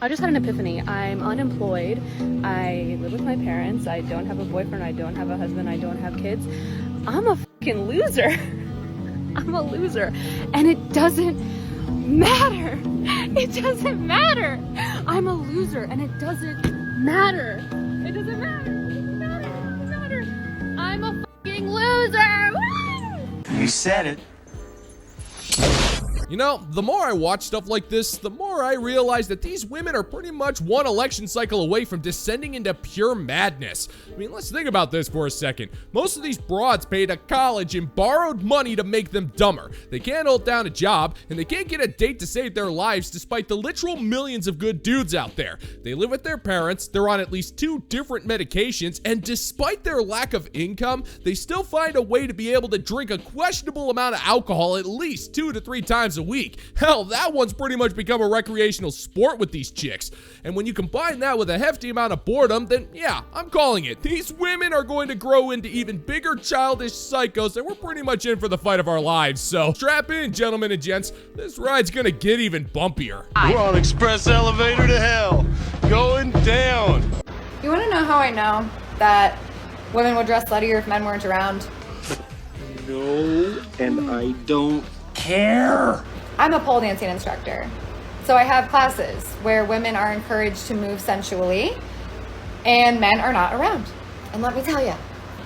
I just had an epiphany. I'm unemployed. I live with my parents. I don't have a boyfriend. I don't have a husband. I don't have kids. I'm a fucking loser. I'm a loser. And it doesn't matter. It doesn't matter. I'm a loser and it doesn't matter. It doesn't matter. It doesn't matter. It doesn't matter. I'm a fucking loser. Woo! You said it. You know, the more I watch stuff like this, the more I realize that these women are pretty much one election cycle away from descending into pure madness. I mean, let's think about this for a second. Most of these broads paid a college and borrowed money to make them dumber. They can't hold down a job, and they can't get a date to save their lives despite the literal millions of good dudes out there. They live with their parents, they're on at least 2 different medications, and despite their lack of income, they still find a way to be able to drink a questionable amount of alcohol at least 2 to 3 times a week. Hell, that one's pretty much become a recreational sport with these chicks. And when you combine that with a hefty amount of boredom, then yeah, I'm calling it. These women are going to grow into even bigger childish psychos, and we're pretty much in for the fight of our lives. So strap in, gentlemen and gents. This ride's gonna get even bumpier. We're on express elevator to hell. Going down. You want to know how I know that women would dress sluttier if men weren't around? No, and I don't care. I'm a pole dancing instructor. So I have classes where women are encouraged to move sensually and men are not around. And let me tell you,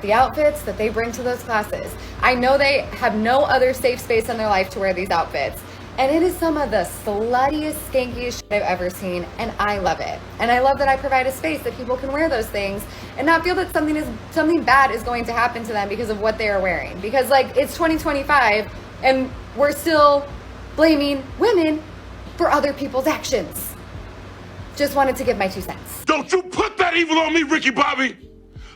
the outfits that they bring to those classes, I know they have no other safe space in their life to wear these outfits. And it is some of the sluttiest, skankiest shit I've ever seen, and I love it. And I love that I provide a space that people can wear those things and not feel that something bad is going to happen to them because of what they are wearing. Because like, it's 2025 and we're still blaming women for other people's actions. Just wanted to give my 2 cents. Don't you put that evil on me, Ricky Bobby!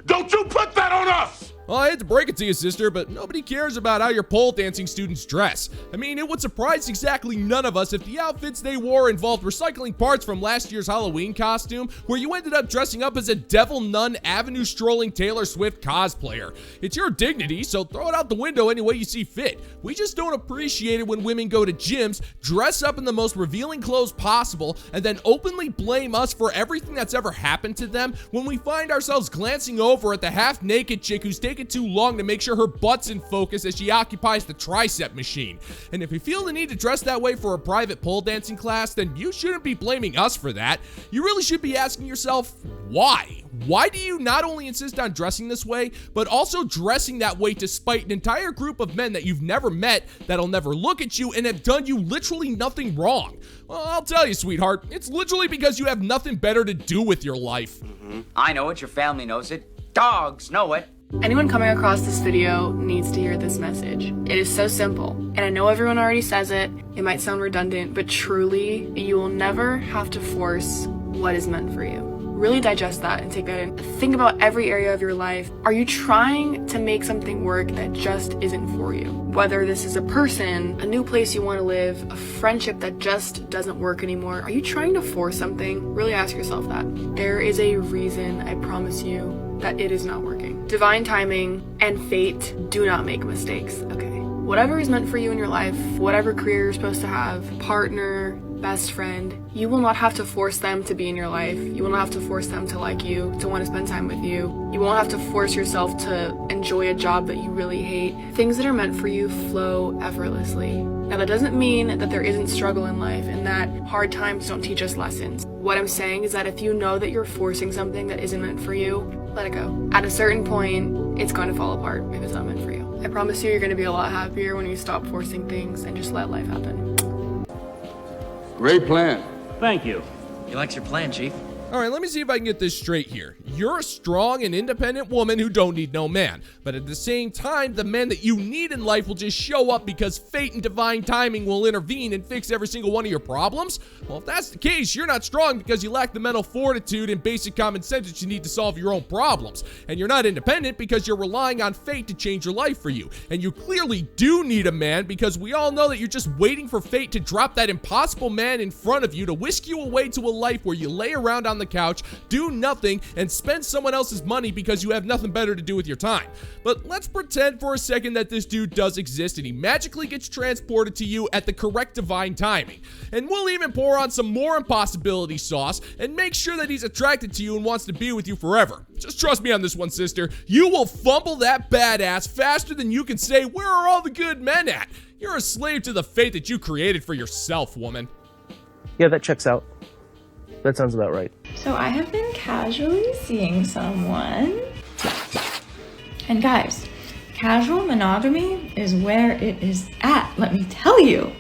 Don't you put that on us! Well, I hate to break it to you, sister, but nobody cares about how your pole dancing students dress. I mean, it would surprise exactly none of us if the outfits they wore involved recycling parts from last year's Halloween costume, where you ended up dressing up as a devil nun avenue strolling Taylor Swift cosplayer. It's your dignity, so throw it out the window any way you see fit. We just don't appreciate it when women go to gyms, dress up in the most revealing clothes possible, and then openly blame us for everything that's ever happened to them when we find ourselves glancing over at the half-naked chick who's taken too long to make sure her butt's in focus as she occupies the tricep machine. And if you feel the need to dress that way for a private pole dancing class, then you shouldn't be blaming us for that. You really should be asking yourself, why? Why do you not only insist on dressing this way, but also dressing that way despite an entire group of men that you've never met, that'll never look at you and have done you literally nothing wrong? Well, I'll tell you, sweetheart, it's literally because you have nothing better to do with your life. I know it, your family knows it, dogs know it. Anyone coming across this video needs to hear this message. It is so simple, and I know everyone already says it, it might sound redundant, but truly, you will never have to force what is meant for you. Really digest that and take that in. Think about every area of your life. Are you trying to make something work that just isn't for you? Whether this is a person, a new place you want to live, a friendship that just doesn't work anymore, are you trying to force something? Really ask yourself that. There is a reason, I promise you, that it is not working. Divine timing and fate do not make mistakes, okay? Whatever is meant for you in your life, whatever career you're supposed to have, partner, best friend, you will not have to force them to be in your life. You will not have to force them to like you, to want to spend time with you. You won't have to force yourself to enjoy a job that you really hate. Things that are meant for you flow effortlessly. Now that doesn't mean that there isn't struggle in life and that hard times don't teach us lessons. What I'm saying is that if you know that you're forcing something that isn't meant for you, let it go. At a certain point, it's going to fall apart if it's not meant for you. I promise you're going to be a lot happier when you stop forcing things and just let life happen. Great plan. Thank you. He likes your plan, Chief. All right, let me see if I can get this straight here. You're a strong and independent woman who don't need no man. But at the same time, the men that you need in life will just show up because fate and divine timing will intervene and fix every single one of your problems? Well, if that's the case, you're not strong because you lack the mental fortitude and basic common sense that you need to solve your own problems. And you're not independent because you're relying on fate to change your life for you. And you clearly do need a man because we all know that you're just waiting for fate to drop that impossible man in front of you to whisk you away to a life where you lay around on on the couch, do nothing, and spend someone else's money because you have nothing better to do with your time. But let's pretend for a second that this dude does exist and he magically gets transported to you at the correct divine timing. And we'll even pour on some more impossibility sauce and make sure that he's attracted to you and wants to be with you forever. Just trust me on this one, sister. You will fumble that badass faster than you can say, "Where are all the good men at?" You're a slave to the fate that you created for yourself, woman. Yeah, that checks out. That sounds about right. So I have been casually seeing someone. And guys, casual monogamy is where it is at, let me tell you.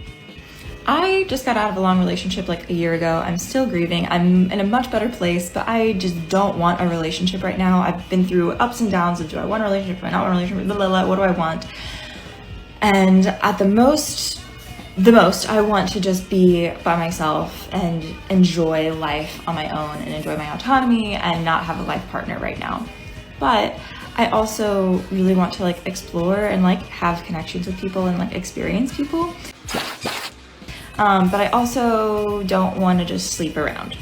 I just got out of a long relationship like a year ago. I'm still grieving. I'm in a much better place, but I just don't want a relationship right now. I've been through ups and downs of do I want a relationship, do I not want a relationship, blah, blah, blah, what do I want? And at the most, I want to just be by myself and enjoy life on my own and enjoy my autonomy and not have a life partner right now. But I also really want to like explore and like have connections with people and like experience people. But I also don't want to just sleep around.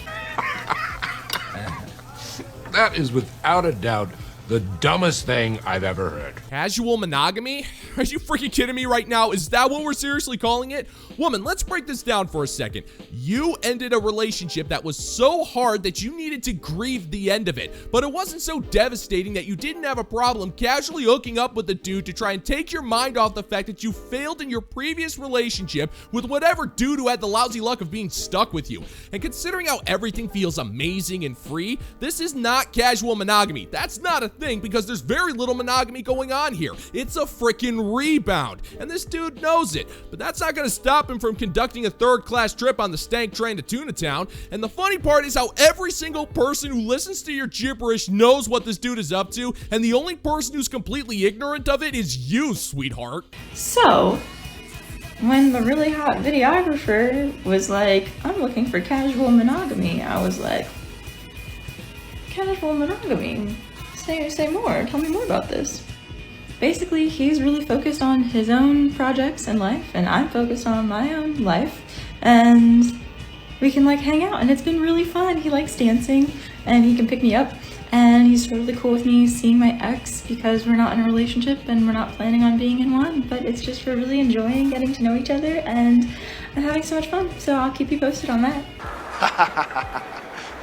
That is without a doubt the dumbest thing I've ever heard. Casual monogamy? Are you freaking kidding me right now? Is that what we're seriously calling it? Woman, let's break this down for a second. You ended a relationship that was so hard that you needed to grieve the end of it, but it wasn't so devastating that you didn't have a problem casually hooking up with a dude to try and take your mind off the fact that you failed in your previous relationship with whatever dude who had the lousy luck of being stuck with you. And considering how everything feels amazing and free, this is not casual monogamy. That's not a thing because there's very little monogamy going on here. It's a freaking rebound, and this dude knows it, but that's not gonna stop him from conducting a third-class trip on the stank train to Tuna Town. And the funny part is how every single person who listens to your gibberish knows what this dude is up to, and the only person who's completely ignorant of it is you, sweetheart. So, when the really hot videographer was like, I'm looking for casual monogamy, I was like, casual monogamy? Say more, tell me more about this. Basically, he's really focused on his own projects in life, and I'm focused on my own life, and we can like hang out, and it's been really fun. He likes dancing, and he can pick me up, and he's totally cool with me seeing my ex because we're not in a relationship and we're not planning on being in one, but it's just we're really enjoying getting to know each other, and I'm having so much fun, so I'll keep you posted on that.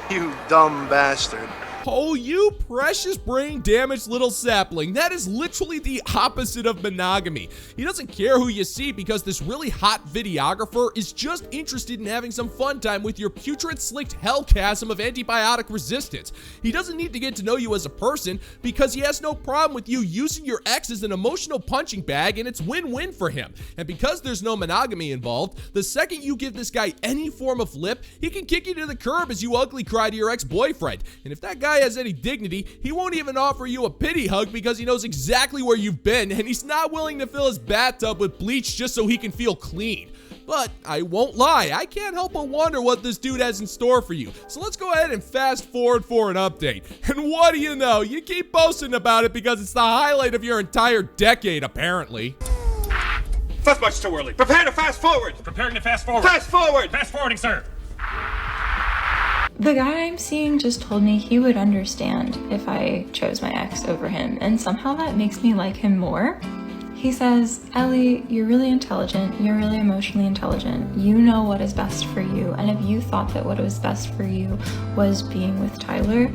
You dumb bastard. Oh, you precious brain-damaged little sapling. That is literally the opposite of monogamy. He doesn't care who you see because this really hot videographer is just interested in having some fun time with your putrid-slicked hellchasm of antibiotic resistance. He doesn't need to get to know you as a person because he has no problem with you using your ex as an emotional punching bag, and it's win-win for him. And because there's no monogamy involved, the second you give this guy any form of lip, he can kick you to the curb as you ugly cry to your ex-boyfriend. And if that guy has any dignity, he won't even offer you a pity hug because he knows exactly where you've been, and he's not willing to fill his bathtub with bleach just so he can feel clean. But I won't lie, I can't help but wonder what this dude has in store for you. So let's go ahead and fast forward for an update. And what do you know? You keep boasting about it because it's the highlight of your entire decade, apparently. That's much too early. Prepare to fast forward. Preparing to fast forward. Fast forward. Fast forwarding, sir. The guy I'm seeing just told me he would understand if I chose my ex over him, and somehow that makes me like him more. He says, Ellie, you're really intelligent, you're really emotionally intelligent, you know what is best for you, and if you thought that what was best for you was being with Tyler,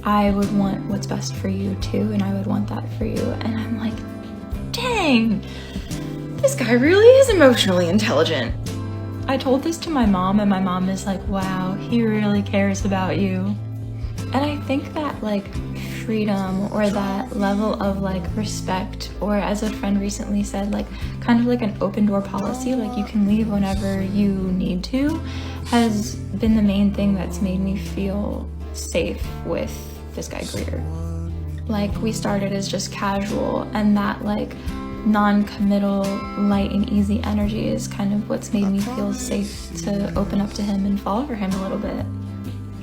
I would want what's best for you too, and I would want that for you. And I'm like, dang, this guy really is emotionally intelligent. I told this to my mom, and my mom is like, wow, he really cares about you. And I think that like freedom or that level of like respect, or as a friend recently said, like kind of like an open door policy, like you can leave whenever you need to, has been the main thing that's made me feel safe with this guy Greer. Like we started as just casual, and that like non-committal, light and easy energy is kind of what's made me feel safe to open up to him and fall for him a little bit.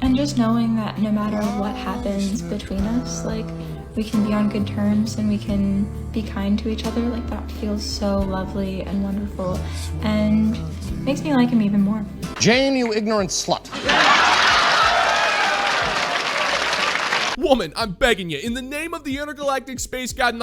And just knowing that no matter what happens between us, like we can be on good terms and we can be kind to each other, like that feels so lovely and wonderful and makes me like him even more. Jane, you ignorant slut. Woman, I'm begging you, in the name of the intergalactic space god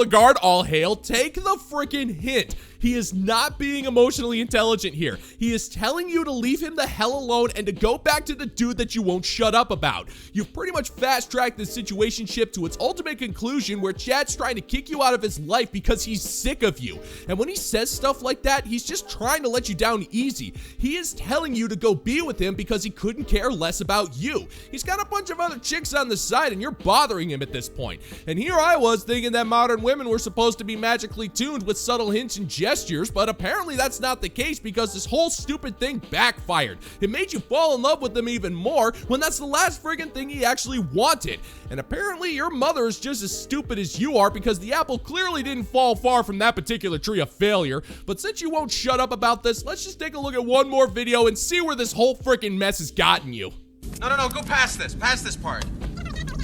Guard, all hail, take the freaking hint. He is not being emotionally intelligent here. He is telling you to leave him the hell alone and to go back to the dude that you won't shut up about. You've pretty much fast-tracked this situationship to its ultimate conclusion where Chad's trying to kick you out of his life because he's sick of you. And when he says stuff like that, he's just trying to let you down easy. He is telling you to go be with him because he couldn't care less about you. He's got a bunch of other chicks on the side and you're bothering him at this point. And here I was thinking that modern women were supposed to be magically tuned with subtle hints and gestures, but apparently that's not the case because this whole stupid thing backfired. It made you fall in love with him even more when that's the last friggin' thing he actually wanted. And apparently your mother is just as stupid as you are because the apple clearly didn't fall far from that particular tree of failure. But since you won't shut up about this, let's just take a look at one more video and see where this whole freaking mess has gotten you. No, go past this part.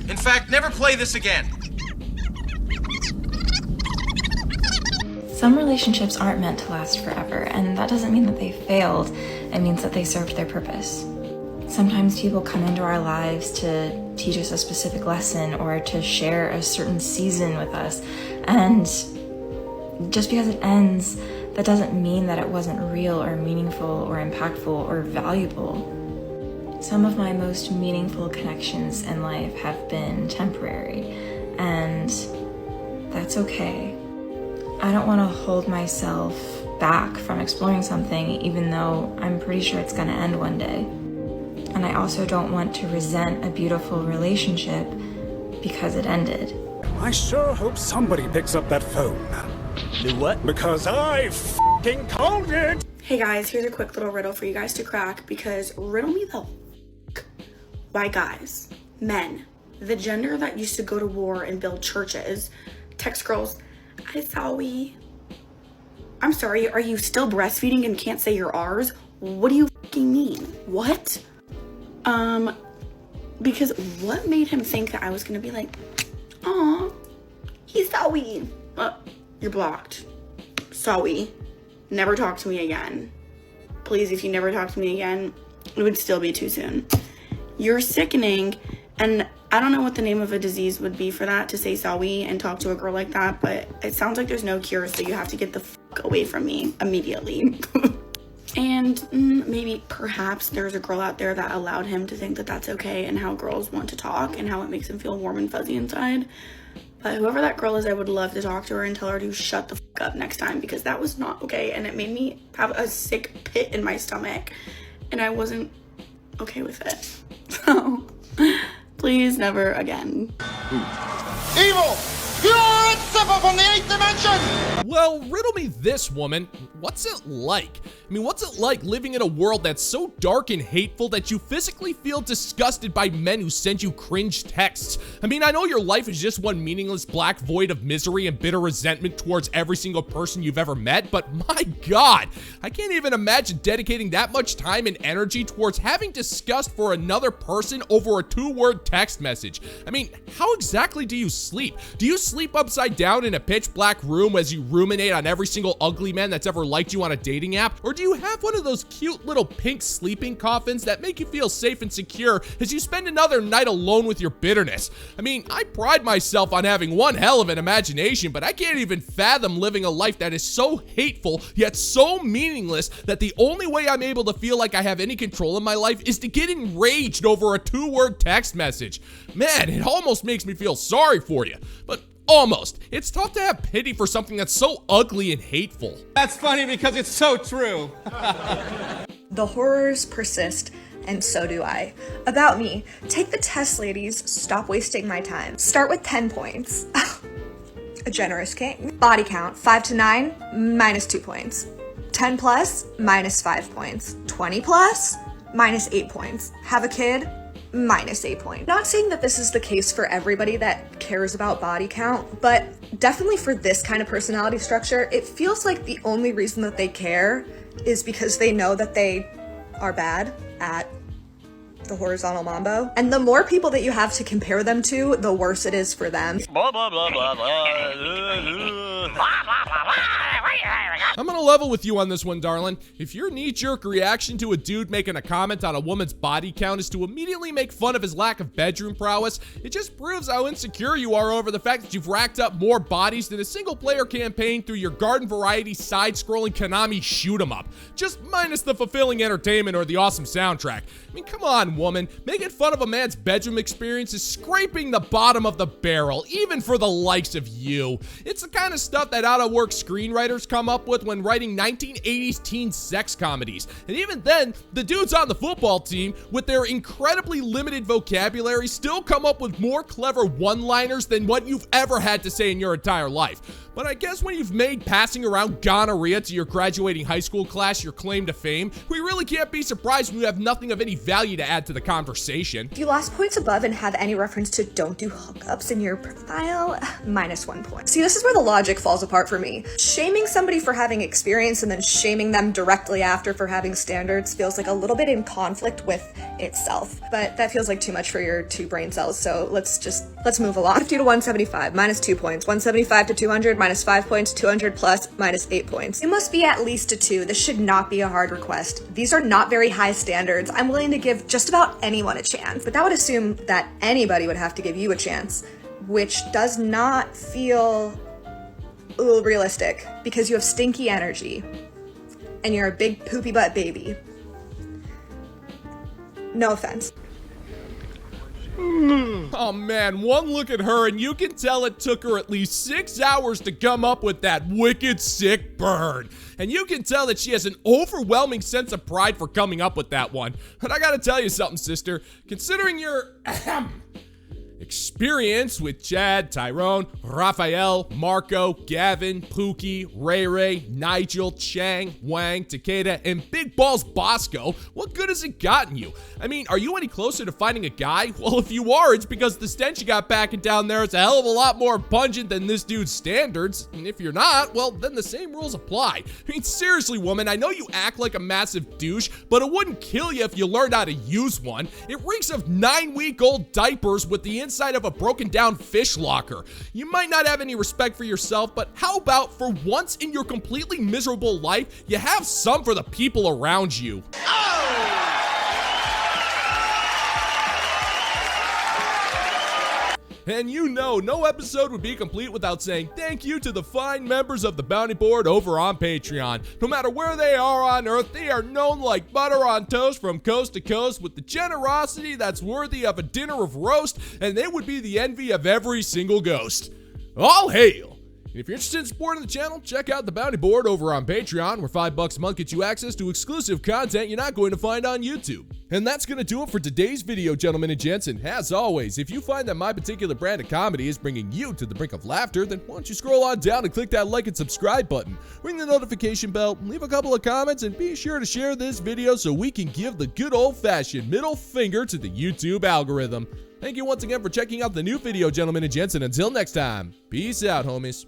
In fact, never play this again. Some relationships aren't meant to last forever, and that doesn't mean that they failed. It means that they served their purpose. Sometimes people come into our lives to teach us a specific lesson or to share a certain season with us, and just because it ends, that doesn't mean that it wasn't real or meaningful or impactful or valuable. Some of my most meaningful connections in life have been temporary, and that's okay. I don't want to hold myself back from exploring something even though I'm pretty sure it's going to end one day. And I also don't want to resent a beautiful relationship because it ended. I sure hope somebody picks up that phone. Do what? Because I f***ing called it! Hey guys, here's a quick little riddle for you guys to crack because riddle me the why guys, men, the gender that used to go to war and build churches, text girls, I saw we. I'm sorry, are you still breastfeeding and can't say your R's? What do you f***ing mean? What? Because what made him think that I was gonna be like, aw, he's sorry. You're blocked. Sorry. Never talk to me again. Please, if you never talk to me again, it would still be too soon. You're sickening, and I don't know what the name of a disease would be for that, to say sorry and talk to a girl like that, but it sounds like there's no cure, so you have to get the fuck away from me immediately. And maybe, perhaps, there's a girl out there that allowed him to think that that's okay and how girls want to talk and how it makes him feel warm and fuzzy inside. But whoever that girl is, I would love to talk to her and tell her to shut the fuck up next time because that was not okay and it made me have a sick pit in my stomach and I wasn't okay with it. So, please never again. Evil! Pure and simple from the 8th dimension! Well, riddle me this, woman. What's it like? I mean, what's it like living in a world that's so dark and hateful that you physically feel disgusted by men who send you cringe texts? I mean, I know your life is just one meaningless black void of misery and bitter resentment towards every single person you've ever met, but my God, I can't even imagine dedicating that much time and energy towards having disgust for another person over a 2-word text message. I mean, how exactly do you sleep? Do you sleep upside down in a pitch black room as you ruminate on every single ugly man that's ever liked you on a dating app? Or do you have one of those cute little pink sleeping coffins that make you feel safe and secure as you spend another night alone with your bitterness? I mean, I pride myself on having one hell of an imagination, but I can't even fathom living a life that is so hateful yet so meaningless that the only way I'm able to feel like I have any control in my life is to get enraged over a 2-word text message. Man, it almost makes me feel sorry for you. But almost. It's tough to have pity for something that's so ugly and hateful. That's funny because it's so true. The horrors persist, and so do I. About me, take the test, ladies. Stop wasting my time. Start with 10 points. A generous king. Body count, 5 to 9, minus 2 points. 10 plus, minus 5 points. 20 plus, minus 8 points. Have a kid, minus 8 points. Not saying that this is the case for everybody that cares about body count, but definitely for this kind of personality structure, it feels like the only reason that they care is because they know that they are bad at the horizontal mambo. And the more people that you have to compare them to, the worse it is for them. Blah, blah, blah, blah, blah. I'm gonna level with you on this one, darling. If your knee-jerk reaction to a dude making a comment on a woman's body count is to immediately make fun of his lack of bedroom prowess, it just proves how insecure you are over the fact that you've racked up more bodies than a single-player campaign through your garden variety side-scrolling Konami shoot-'em-up. Just minus the fulfilling entertainment or the awesome soundtrack. I mean, come on, woman. Making fun of a man's bedroom experience is scraping the bottom of the barrel, even for the likes of you. It's the kind of stuff that out-of-work screenwriters come up with when writing 1980s teen sex comedies. And even then, the dudes on the football team, with their incredibly limited vocabulary, still come up with more clever one-liners than what you've ever had to say in your entire life. But I guess when you've made passing around gonorrhea to your graduating high school class your claim to fame, we really can't be surprised when you have nothing of any value to add to the conversation. If you lost points above and have any reference to don't do hookups in your profile, -1 point. See, this is where the logic falls apart for me. Shaming somebody for having experience and then shaming them directly after for having standards feels like a little bit in conflict with itself. But that feels like too much for your 2 brain cells, so let's move along. 50 to 175, -2 points. 175 to 200, -5 points. 200 plus, -8 points. You must be at least a 2. This should not be a hard request. These are not very high standards. I'm willing to give just about anyone a chance, but that would assume that anybody would have to give you a chance, which does not feel realistic because you have stinky energy and you're a big poopy butt baby. No offense. Oh man, one look at her and you can tell it took her at least 6 hours to come up with that wicked sick burn. And you can tell that she has an overwhelming sense of pride for coming up with that one. But I gotta tell you something, sister. Considering your experience with Chad, Tyrone, Raphael, Marco, Gavin, Pookie, Ray Ray, Nigel, Chang, Wang, Takeda, and Big Balls Bosco, what good has it gotten you? I mean, are you any closer to finding a guy? Well, if you are, it's because the stench you got packing down there is a hell of a lot more pungent than this dude's standards. And if you're not, well, then the same rules apply. I mean, seriously, woman, I know you act like a massive douche, but it wouldn't kill you if you learned how to use one. It reeks of 9-week-old diapers with the inside of a broken down fish locker. You might not have any respect for yourself, but how about for once in your completely miserable life, you have some for the people around you? And you know, no episode would be complete without saying thank you to the fine members of the Bounty Board over on Patreon. No matter where they are on Earth, they are known like butter on toast from coast to coast with the generosity that's worthy of a dinner of roast, and they would be the envy of every single ghost. All hail! And if you're interested in supporting the channel, check out the Bounty Board over on Patreon, where $5 a month gets you access to exclusive content you're not going to find on YouTube. And that's going to do it for today's video, gentlemen and gents. And as always, if you find that my particular brand of comedy is bringing you to the brink of laughter, then why don't you scroll on down and click that like and subscribe button, ring the notification bell, leave a couple of comments, and be sure to share this video so we can give the good old-fashioned middle finger to the YouTube algorithm. Thank you once again for checking out the new video, gentlemen and gents, and until next time, peace out, homies.